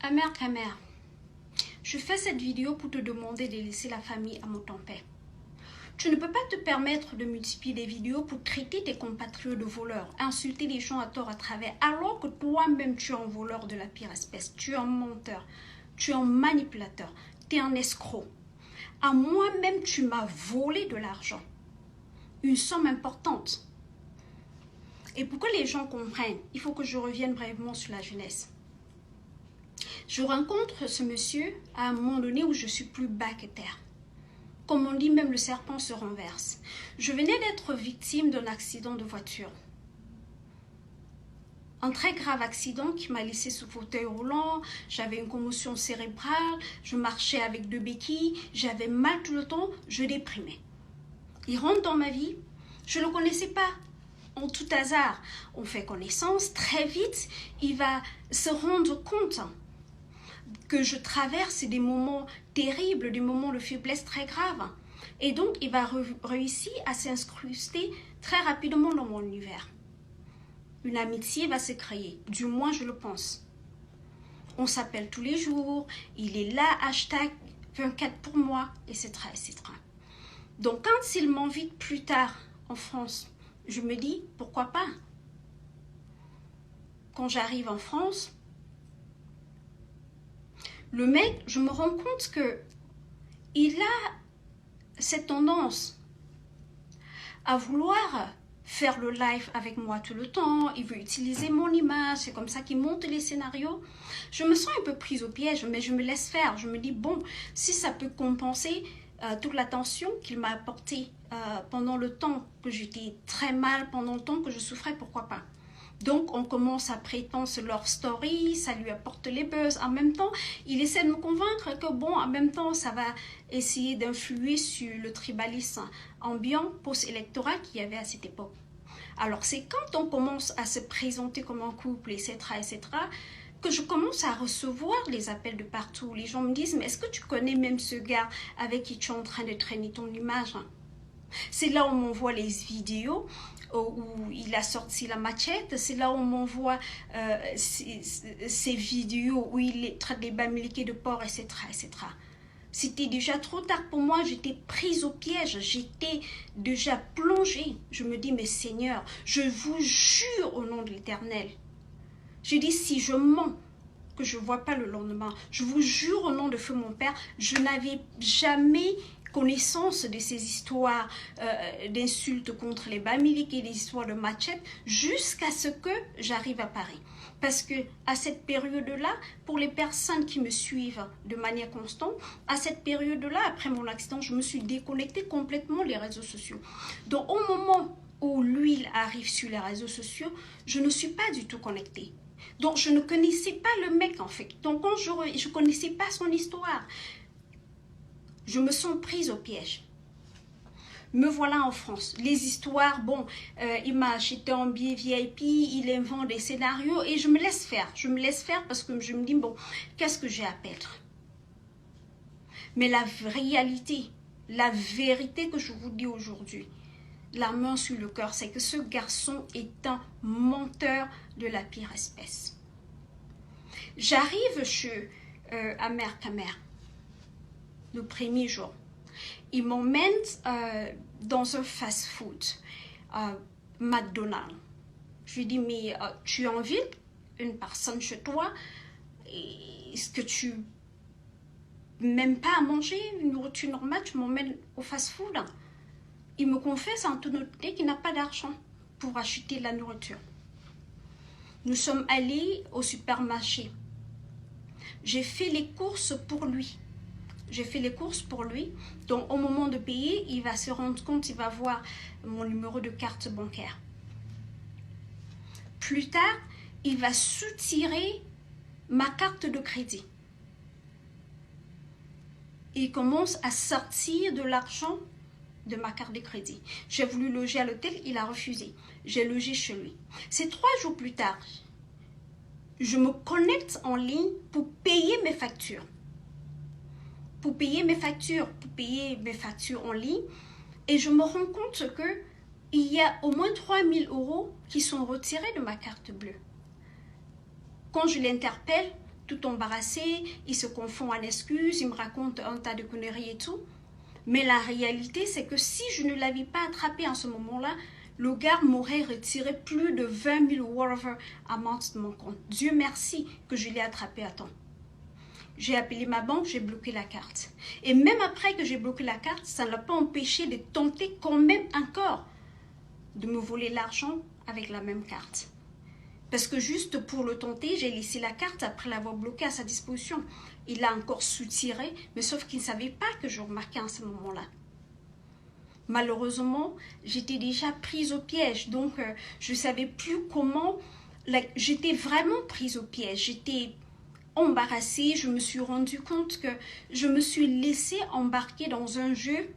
Amère, je fais cette vidéo pour te demander de laisser la famille à mon tempête. Tu ne peux pas te permettre de multiplier des vidéos pour traiter tes compatriotes de voleurs, insulter les gens à tort à travers, alors que toi-même tu es un voleur de la pire espèce, tu es un menteur, tu es un manipulateur, tu es un escroc. À moi-même tu m'as volé de l'argent, une somme importante. Et pour que les gens comprennent, il faut que je revienne brièvement sur la jeunesse. Je rencontre ce monsieur à un moment donné où je suis plus bas que terre. Comme on dit, même le serpent se renverse. Je venais d'être victime d'un accident de voiture. Un très grave accident qui m'a laissé sous fauteuil roulant. J'avais une commotion cérébrale. Je marchais avec 2 béquilles. J'avais mal tout le temps. Je déprimais. Il rentre dans ma vie. Je ne le connaissais pas. En tout hasard, on fait connaissance. Très vite, il va se rendre compte que je traverse des moments terribles, des moments de faiblesse très graves. Et donc, il va réussir à s'incruster très rapidement dans mon univers. Une amitié va se créer, du moins je le pense. On s'appelle tous les jours, il est là, hashtag 24 pour moi, etc., etc. Donc, quand il m'invite plus tard en France, je me dis, pourquoi pas? Quand j'arrive en France, le mec, je me rends compte que il a cette tendance à vouloir faire le live avec moi tout le temps. Il veut utiliser mon image, c'est comme ça qu'il monte les scénarios. Je me sens un peu prise au piège, mais je me laisse faire. Je me dis, bon, si ça peut compenser toute l'attention qu'il m'a apportée pendant le temps que j'étais très mal, pendant le temps que je souffrais, pourquoi pas? Donc, on commence à prétendre leur story, ça lui apporte les buzz. En même temps, il essaie de me convaincre que, bon, en même temps, ça va essayer d'influer sur le tribalisme ambiant post-électoral qu'il y avait à cette époque. Alors, c'est quand on commence à se présenter comme un couple, etc., etc., que je commence à recevoir les appels de partout. Les gens me disent, mais est-ce que tu connais même ce gars avec qui tu es en train de traîner ton image? C'est là où on m'envoie les vidéos où il a sorti la machette. C'est là où on m'envoie ces vidéos où il traite les bamiliqués de porc, etc., etc. C'était déjà trop tard pour moi. J'étais prise au piège. J'étais déjà plongée. Je me dis, mais Seigneur, je vous jure au nom de l'Éternel. Je dis, si je mens, que je ne vois pas le lendemain, je vous jure au nom de feu mon Père, je n'avais jamais connaissance de ces histoires d'insultes contre les Bamiliques et des histoires de machette jusqu'à ce que j'arrive à Paris. Parce que à cette période-là, pour les personnes qui me suivent de manière constante, à cette période-là, après mon accident, je me suis déconnectée complètement des réseaux sociaux. Donc au moment où l'huile arrive sur les réseaux sociaux, je ne suis pas du tout connectée. Donc je ne connaissais pas le mec en fait. Donc quand je ne connaissais pas son histoire, je me sens prise au piège. Me voilà en France. Les histoires, bon, il m'a acheté un billet VIP, il invente des scénarios et je me laisse faire. Je me laisse faire parce que je me dis, bon, qu'est-ce que j'ai à perdre? Mais la réalité, la vérité que je vous dis aujourd'hui, la main sur le cœur, c'est que ce garçon est un menteur de la pire espèce. J'arrive chez Amère le premier jour. Il m'emmène dans un fast-food, McDonald's. Je lui dis, mais tu invites une personne chez toi, est-ce que tu n'aimes pas à manger une nourriture normale, tu m'emmènes au fast-food? Il me confesse en toute honnêteté qu'il n'a pas d'argent pour acheter la nourriture. Nous sommes allés au supermarché. J'ai fait les courses pour lui. Donc au moment de payer, il va se rendre compte, il va voir mon numéro de carte bancaire. Plus tard, il va soutirer ma carte de crédit. Il commence à sortir de l'argent de ma carte de crédit. J'ai voulu loger à l'hôtel, il a refusé. J'ai logé chez lui. C'est 3 jours plus tard. Je me connecte en ligne pour payer mes factures. Pour payer mes factures en ligne. Et je me rends compte qu'il y a au moins 3 000 € qui sont retirés de ma carte bleue. Quand je l'interpelle, tout embarrassé, il se confond en excuses, il me raconte un tas de conneries et tout. Mais la réalité, c'est que si je ne l'avais pas attrapé en ce moment-là, le gars m'aurait retiré plus de 20 000 whatever amount de mon compte. Dieu merci que je l'ai attrapé à temps. J'ai appelé ma banque, j'ai bloqué la carte. Et même après que j'ai bloqué la carte, ça ne l'a pas empêché de tenter quand même encore de me voler l'argent avec la même carte. Parce que juste pour le tenter, j'ai laissé la carte après l'avoir bloquée à sa disposition. Il l'a encore soutiré, mais sauf qu'il ne savait pas que je remarquais en ce moment-là. Malheureusement, j'étais déjà prise au piège, donc je ne savais plus comment... J'étais vraiment prise au piège, j'étais embarrassée, je me suis rendu compte que je me suis laissée embarquer dans un jeu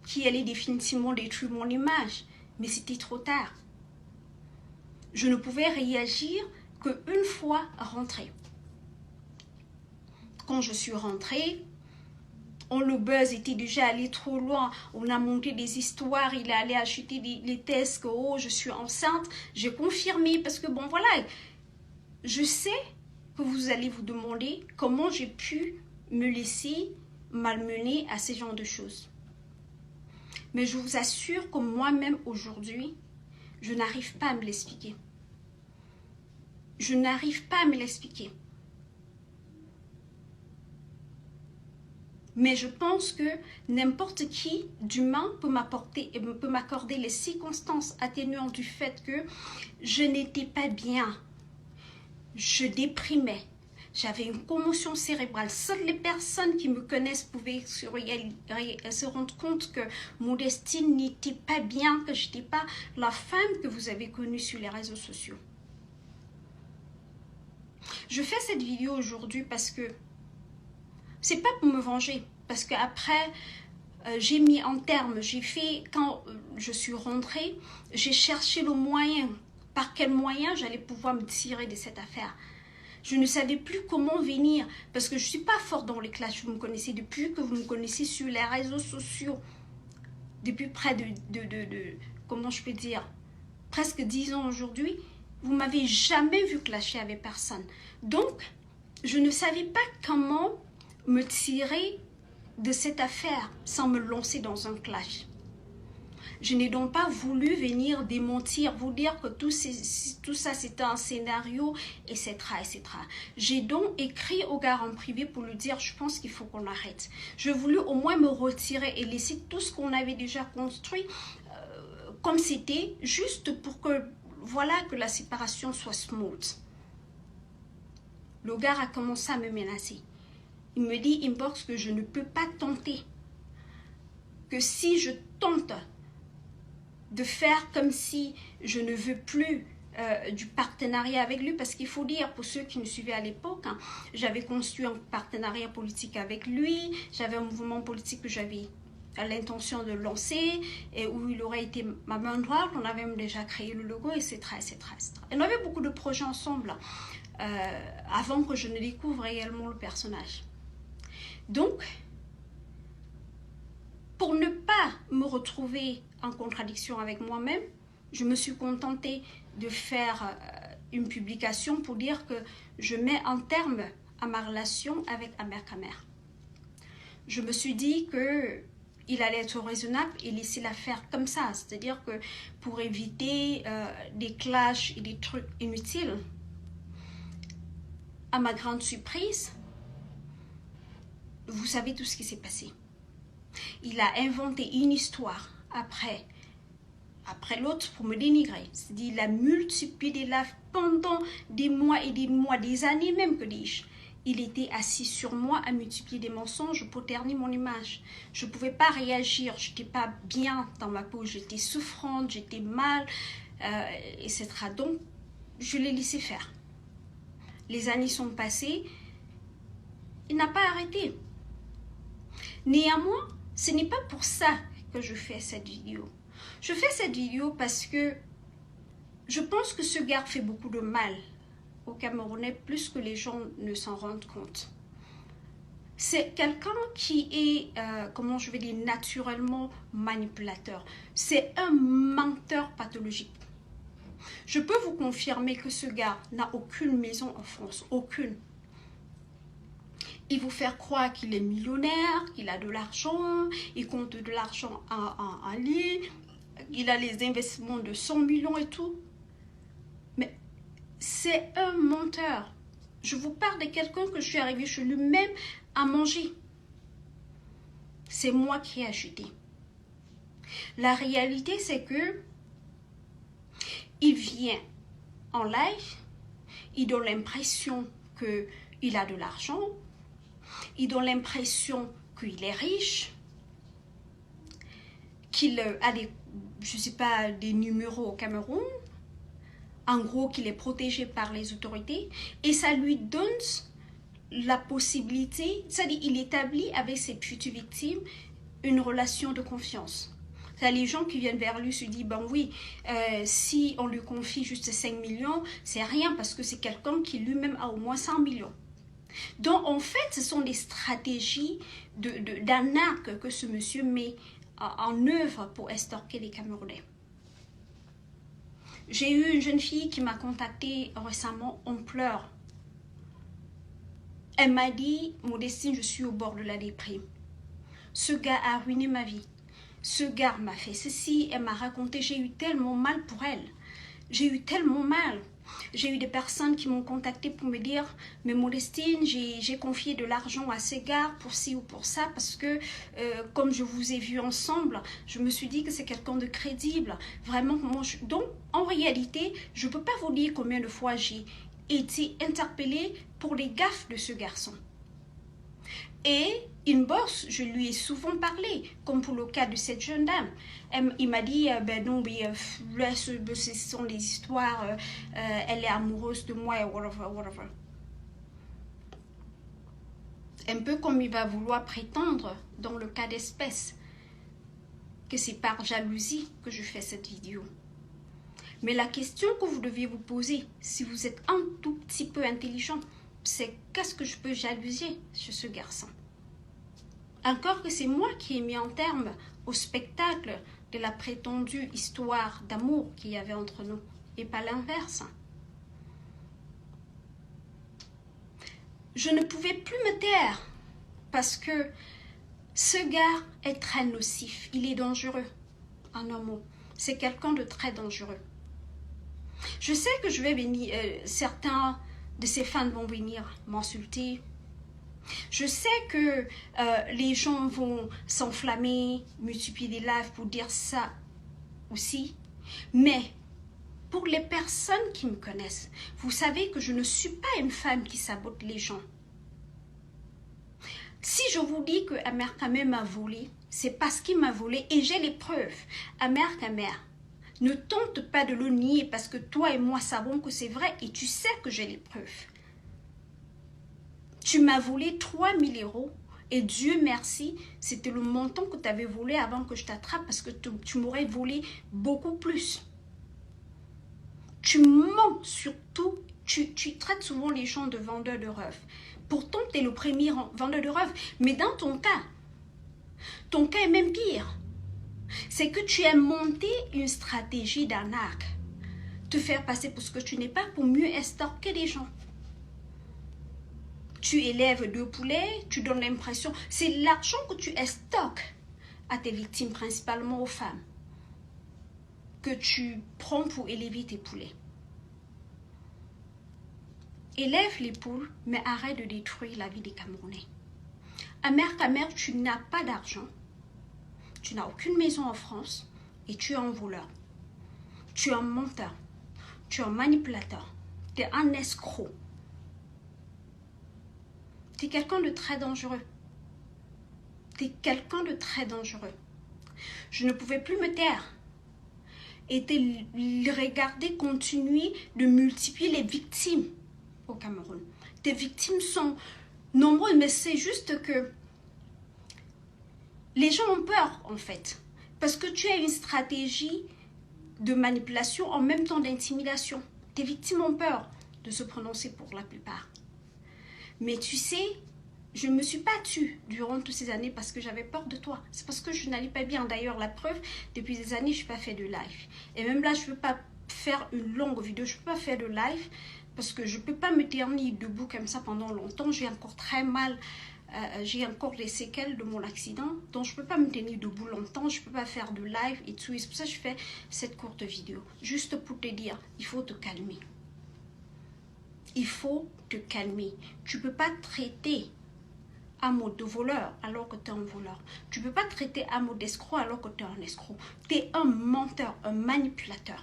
qui allait définitivement détruire mon image, mais c'était trop tard. Je ne pouvais réagir qu'une fois rentrée. Quand je suis rentrée, le buzz était déjà allé trop loin. On a monté des histoires, il est allé acheter les tests que oh, je suis enceinte. J'ai confirmé parce que bon voilà, je sais que vous allez vous demander comment j'ai pu me laisser malmener à ce genre de choses. Mais je vous assure que moi-même aujourd'hui, je n'arrive pas à me l'expliquer. Je n'arrive pas à me l'expliquer. Mais je pense que n'importe qui d'humain peut m'accorder les circonstances atténuantes du fait que je n'étais pas bien. Je déprimais. J'avais une commotion cérébrale. Seules les personnes qui me connaissent pouvaient se rendre compte que mon destin n'était pas bien, que je n'étais pas la femme que vous avez connue sur les réseaux sociaux. Je fais cette vidéo aujourd'hui parce que c'est pas pour me venger, parce qu'après, j'ai mis en terme, j'ai fait, quand je suis rentrée, j'ai cherché le moyen, par quel moyen j'allais pouvoir me tirer de cette affaire. Je ne savais plus comment venir, parce que je ne suis pas forte dans les clashs, vous me connaissez depuis que vous me connaissez sur les réseaux sociaux, depuis près de comment je peux dire, presque 10 ans aujourd'hui, vous m'avez jamais vu clasher avec personne. Donc, je ne savais pas comment me tirer de cette affaire sans me lancer dans un clash. Je n'ai donc pas voulu venir démentir, vous dire que tout ça c'était un scénario, etc. etc. J'ai donc écrit au gars en privé pour lui dire je pense qu'il faut qu'on arrête. Je voulais au moins me retirer et laisser tout ce qu'on avait déjà construit comme c'était, juste pour que, voilà, que la séparation soit smooth. Le gars a commencé à me menacer. Il me dit inbox que je ne peux pas tenter. Que si je tente de faire comme si je ne veux plus du partenariat avec lui, parce qu'il faut dire, pour ceux qui me suivaient à l'époque, hein, j'avais construit un partenariat politique avec lui, j'avais un mouvement politique que j'avais l'intention de lancer, et où il aurait été ma main droite, on avait même déjà créé le logo, etc. etc., etc. Et on avait beaucoup de projets ensemble, avant que je ne découvre réellement le personnage. Donc, pour ne pas me retrouver en contradiction avec moi-même, je me suis contentée de faire une publication pour dire que je mets un terme à ma relation avec Amer Kamer. Je me suis dit qu'il allait être raisonnable et laisser l'affaire comme ça, c'est-à-dire que pour éviter des clashs et des trucs inutiles. À ma grande surprise, vous savez tout ce qui s'est passé. Il a inventé une histoire après l'autre pour me dénigrer. C'est-à-dire, il a multiplié des lives pendant des mois et des mois, des années même, que dis-je. Il était assis sur moi à multiplier des mensonges pour ternir mon image. Je ne pouvais pas réagir, je n'étais pas bien dans ma peau, j'étais souffrante, j'étais mal, etc. Donc, je l'ai laissé faire. Les années sont passées, il n'a pas arrêté. Néanmoins, ce n'est pas pour ça que je fais cette vidéo. Je fais cette vidéo parce que je pense que ce gars fait beaucoup de mal aux Camerounais, plus que les gens ne s'en rendent compte. C'est quelqu'un qui est, comment je vais dire, naturellement manipulateur. C'est un menteur pathologique. Je peux vous confirmer que ce gars n'a aucune maison en France, aucune. Il vous faire croire qu'il est millionnaire, qu'il a de l'argent, il compte de l'argent en ligne, il a les investissements de 100 millions et tout. Mais c'est un menteur. Je vous parle de quelqu'un que je suis arrivée chez lui-même à manger. C'est moi qui ai acheté. La réalité, c'est que il vient en live, il donne l'impression qu'il a de l'argent, il donne l'impression qu'il est riche, qu'il a des, je sais pas, des numéros au Cameroun, en gros qu'il est protégé par les autorités, et ça lui donne la possibilité, c'est-à-dire il établit avec ses futures victimes une relation de confiance. Les gens qui viennent vers lui se disent, ben oui, si on lui confie juste 5 millions, c'est rien parce que c'est quelqu'un qui lui-même a au moins 100 millions. Donc en fait, ce sont des stratégies d'arnaque que ce monsieur met en œuvre pour estorquer les Camerounais. J'ai eu une jeune fille qui m'a contactée récemment, on pleure. Elle m'a dit, Modestine, je suis au bord de la déprime. Ce gars a ruiné ma vie. Ce gars m'a fait ceci, elle m'a raconté, j'ai eu tellement mal pour elle. J'ai eu tellement mal. J'ai eu des personnes qui m'ont contacté pour me dire, mais Modestine, j'ai confié de l'argent à ces gars pour ci ou pour ça, parce que comme je vous ai vu ensemble, je me suis dit que c'est quelqu'un de crédible. Vraiment, donc en réalité, je ne peux pas vous dire combien de fois j'ai été interpellée pour les gaffes de ce garçon. Et inbox, je lui ai souvent parlé, comme pour le cas de cette jeune dame. Il m'a dit, ben non, là, ce sont des histoires, elle est amoureuse de moi, et whatever. Un peu comme il va vouloir prétendre, dans le cas d'espèce, que c'est par jalousie que je fais cette vidéo. Mais la question que vous deviez vous poser, si vous êtes un tout petit peu intelligent, c'est qu'est-ce que je peux jalouser chez ce garçon? Encore que c'est moi qui ai mis en terme au spectacle de la prétendue histoire d'amour qu'il y avait entre nous, et pas l'inverse. Je ne pouvais plus me taire, parce que ce gars est très nocif, il est dangereux, en un mot. C'est quelqu'un de très dangereux. Je sais que je vais venir, certains de ses fans vont venir m'insulter. Je sais que les gens vont s'enflammer, multiplier des lives pour dire ça aussi. Mais pour les personnes qui me connaissent, vous savez que je ne suis pas une femme qui sabote les gens. Si je vous dis que Amer Kamer m'a volé, c'est parce qu'il m'a volé et j'ai les preuves. Amer Kamer, ne tente pas de le nier parce que toi et moi savons que c'est vrai et tu sais que j'ai les preuves. Tu m'as volé 3 000 € et Dieu merci, c'était le montant que tu avais volé avant que je t'attrape parce que tu m'aurais volé beaucoup plus. Tu mens surtout, tu traites souvent les gens de vendeurs de rêves. Pourtant, tu es le premier vendeur de rêves, mais dans ton cas est même pire. C'est que tu as monté une stratégie d'arnaque. Te faire passer pour ce que tu n'es pas pour mieux estorquer les gens. Tu élèves 2 poulets, tu donnes l'impression, c'est l'argent que tu estorques à tes victimes, principalement aux femmes, que tu prends pour élever tes poulets. Élève les poules, mais arrête de détruire la vie des Camerounais. Amer Kamer, tu n'as pas d'argent, tu n'as aucune maison en France et tu es un voleur. Tu es un menteur, tu es un manipulateur, tu es un escroc. Tu es quelqu'un de très dangereux. Tu es quelqu'un de très dangereux. Je ne pouvais plus me taire. Et te regarder continuer de multiplier les victimes au Cameroun. Tes victimes sont nombreuses, mais c'est juste que les gens ont peur, en fait. Parce que tu as une stratégie de manipulation en même temps d'intimidation. Tes victimes ont peur de se prononcer pour la plupart. Mais tu sais, je ne me suis pas tue durant toutes ces années parce que j'avais peur de toi. C'est parce que je n'allais pas bien. D'ailleurs, la preuve, depuis des années, je n'ai pas fait de live. Et même là, je ne veux pas faire une longue vidéo, je ne peux pas faire de live parce que je ne peux pas me tenir debout comme ça pendant longtemps. J'ai encore très mal, j'ai encore les séquelles de mon accident, donc je ne peux pas me tenir debout longtemps, je ne peux pas faire de live et tout. Et c'est pour ça que je fais cette courte vidéo, juste pour te dire, il faut te calmer. Il faut te calmer. Tu ne peux pas traiter Amo de voleur alors que tu es un voleur. Tu ne peux pas traiter Amo d'escroc alors que tu es un escroc. Tu es un menteur, un manipulateur.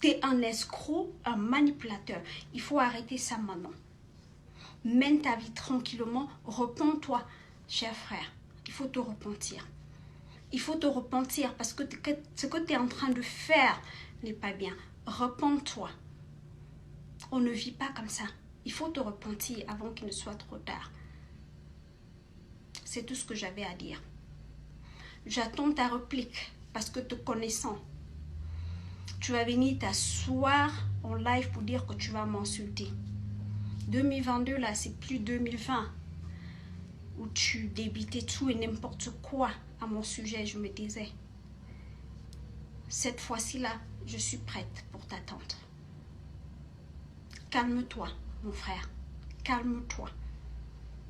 Tu es un escroc, un manipulateur. Il faut arrêter ça maintenant. Mène ta vie tranquillement. Repens-toi, cher frère. Il faut te repentir. Il faut te repentir parce que ce que tu es en train de faire n'est pas bien. Repens-toi. On ne vit pas comme ça. Il faut te repentir avant qu'il ne soit trop tard. C'est tout ce que j'avais à dire. J'attends ta réplique parce que te connaissant, tu vas venir t'asseoir en live pour dire que tu vas m'insulter. 2022 là, c'est plus 2020 où tu débitais tout et n'importe quoi à mon sujet. Je me disais, cette fois-ci là, je suis prête pour t'attendre. Calme-toi. Mon frère, calme-toi.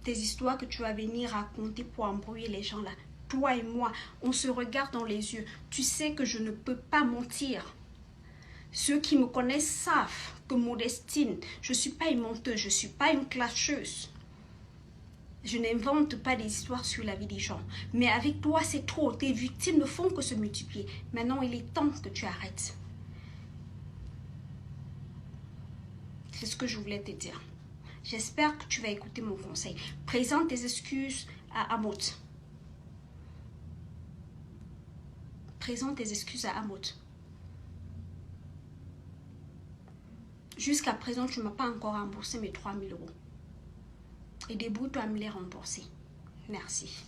Tes histoires que tu vas venir raconter pour embrouiller les gens là, toi et moi, on se regarde dans les yeux. Tu sais que je ne peux pas mentir. Ceux qui me connaissent savent que Modestine, je ne suis pas une menteuse, je ne suis pas une clasheuse. Je n'invente pas des histoires sur la vie des gens. Mais avec toi, c'est trop. Tes victimes ne font que se multiplier. Maintenant, il est temps que tu arrêtes. C'est ce que je voulais te dire. J'espère que tu vas écouter mon conseil. Présente tes excuses à Amoth. Présente tes excuses à Amoth. Jusqu'à présent, tu ne m'as pas encore remboursé mes 3 000 €. Et débrouille-toi à me les rembourser. Merci.